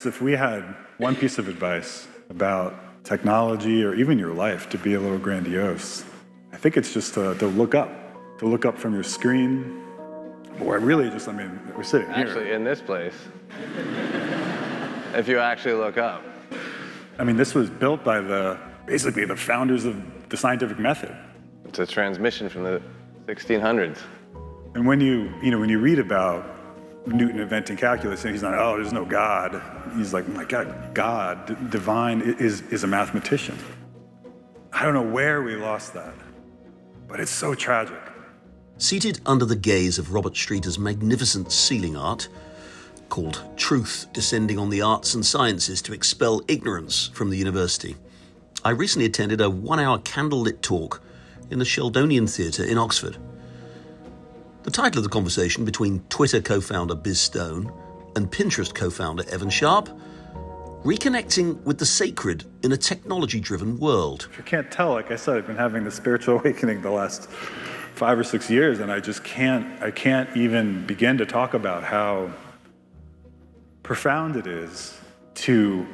If we had one piece of advice about technology or even your life to be a little grandiose, I think it's just to look up from your screen, or really just, we're sitting here. Actually, in this place, if you actually look up. This was built by basically the founders of the scientific method. It's a transmission from the 1600s. And when you read about Newton inventing calculus, and he's not, oh, there's no God. He's like, my God, God, divine, is a mathematician. I don't know where we lost that, but it's so tragic. Seated under the gaze of Robert Streeter's magnificent ceiling art, called Truth Descending on the Arts and Sciences to Expel Ignorance from the University, I recently attended a 1-hour candlelit talk in the Sheldonian Theatre in Oxford. The title of the conversation between Twitter co-founder Biz Stone and Pinterest co-founder Evan Sharp, Reconnecting with the Sacred in a Technology-Driven World. If you can't tell, like I said, I've been having this spiritual awakening the last 5 or 6 years, and I can't even begin to talk about how profound it is to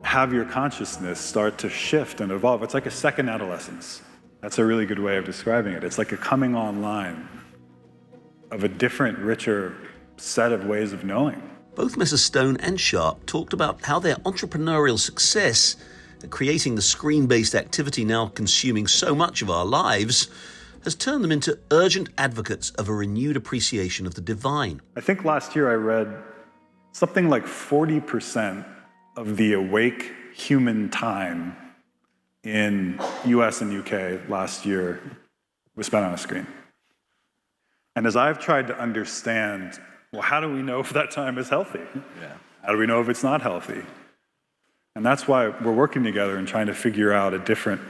have your consciousness start to shift and evolve. It's like a second adolescence. That's a really good way of describing it. It's like a coming online of a different, richer set of ways of knowing. Both Messrs. Stone and Sharp talked about how their entrepreneurial success at creating the screen-based activity now consuming so much of our lives has turned them into urgent advocates of a renewed appreciation of the divine. I think last year I read something like 40% of the awake human time in US and UK last year was spent on a screen. And as I've tried to understand, well, how do we know if that time is healthy? Yeah. How do we know if it's not healthy? And that's why we're working together and trying to figure out a different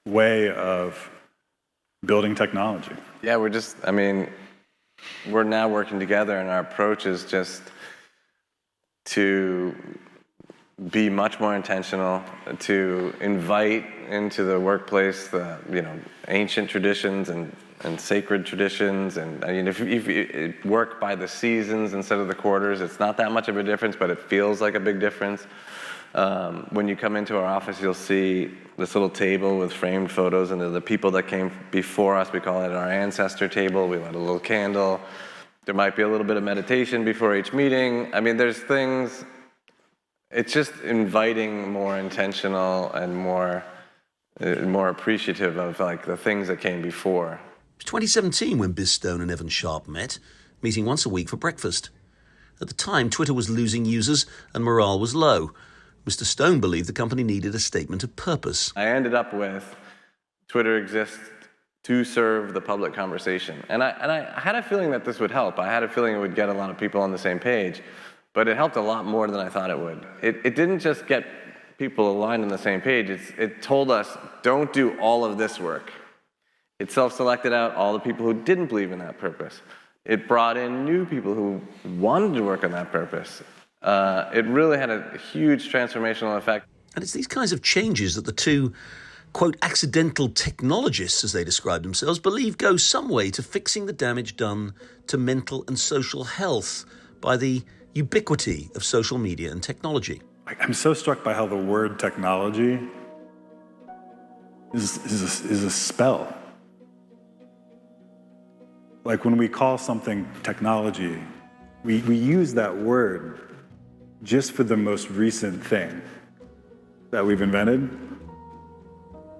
way of building technology. Yeah, we're now working together, and our approach is just to be much more intentional, to invite into the workplace the ancient traditions and sacred traditions, and if you work by the seasons instead of the quarters, it's not that much of a difference, but it feels like a big difference. When you come into our office, you'll see this little table with framed photos, and the people that came before us, we call it our ancestor table. We light a little candle. There might be a little bit of meditation before each meeting. There's things. It's just inviting more intentional and more appreciative of the things that came before. It was 2017 when Biz Stone and Evan Sharp met, meeting once a week for breakfast. At the time, Twitter was losing users and morale was low. Mr. Stone believed the company needed a statement of purpose. I ended up with Twitter exists to serve the public conversation. And I had a feeling that this would help. I had a feeling it would get a lot of people on the same page, but it helped a lot more than I thought it would. It didn't just get people aligned on the same page. It told us, don't do all of this work. It self-selected out all the people who didn't believe in that purpose. It brought in new people who wanted to work on that purpose. It really had a huge transformational effect. And it's these kinds of changes that the two, quote, accidental technologists, as they describe themselves, believe go some way to fixing the damage done to mental and social health by the ubiquity of social media and technology. I'm so struck by how the word technology is a spell. Like when we call something technology, we use that word just for the most recent thing that we've invented.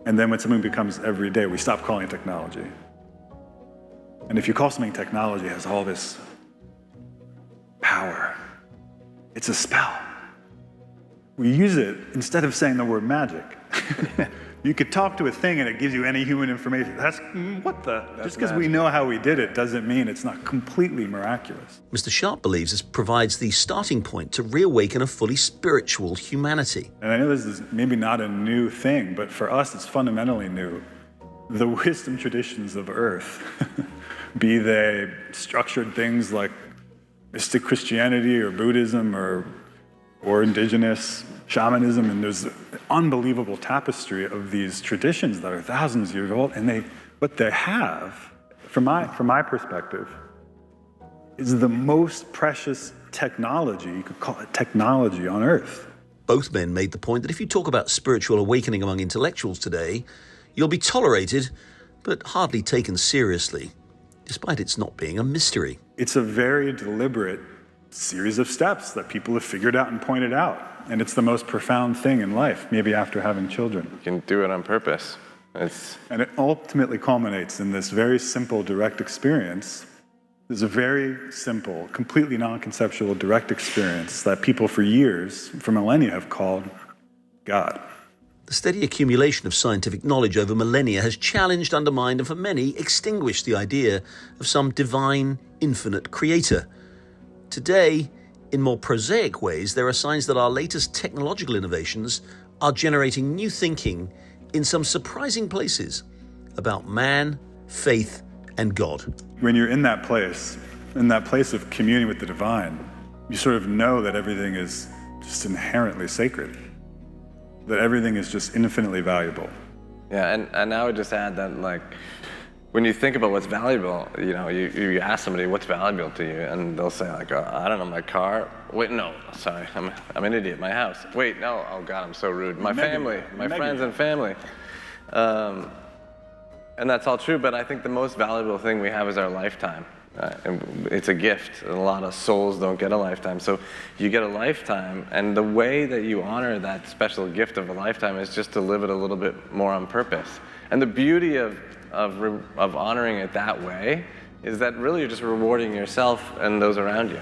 And then when something becomes everyday, we stop calling it technology. And if you call something technology, it has all this power. It's a spell. We use it instead of saying the word magic. You could talk to a thing and it gives you any human information. That's just because we know how we did it doesn't mean it's not completely miraculous. Mr. Sharp believes this provides the starting point to reawaken a fully spiritual humanity. And I know this is maybe not a new thing, but for us it's fundamentally new. The wisdom traditions of Earth, be they structured things like mystic Christianity or Buddhism or indigenous shamanism, and there's an unbelievable tapestry of these traditions that are thousands of years old, and what they have, from my perspective, is the most precious technology, you could call it technology on Earth. Both men made the point that if you talk about spiritual awakening among intellectuals today, you'll be tolerated, but hardly taken seriously, despite its not being a mystery. It's a very deliberate series of steps that people have figured out and pointed out. And it's the most profound thing in life, maybe after having children. You can do it on purpose. And it ultimately culminates in this very simple, direct experience. There's a very simple, completely non-conceptual, direct experience that people for years, for millennia, have called God. The steady accumulation of scientific knowledge over millennia has challenged, undermined, and for many, extinguished the idea of some divine, infinite creator. Today, in more prosaic ways, there are signs that our latest technological innovations are generating new thinking in some surprising places about man, faith, and God. When you're in that place of communing with the divine, you sort of know that everything is just inherently sacred, that everything is just infinitely valuable. Yeah, and I would just add that, like, when you think about what's valuable, you know, you ask somebody what's valuable to you, and they'll say, like, oh, I don't know, my car. Wait, no, sorry, I'm an idiot. My house. Wait, no, oh God, I'm so rude. My family, my friends and family. And that's all true, but I think the most valuable thing we have is our lifetime. And it's a gift. A lot of souls don't get a lifetime. So you get a lifetime, and the way that you honor that special gift of a lifetime is just to live it a little bit more on purpose. And the beauty of honoring it that way is that really you're just rewarding yourself and those around you.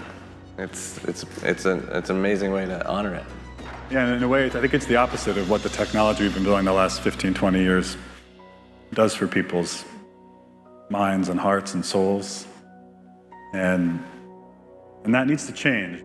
It's an amazing way to honor it. Yeah, and in a way, I think it's the opposite of what the technology we've been building the last 15, 20 years does for people's minds and hearts and souls. And that needs to change.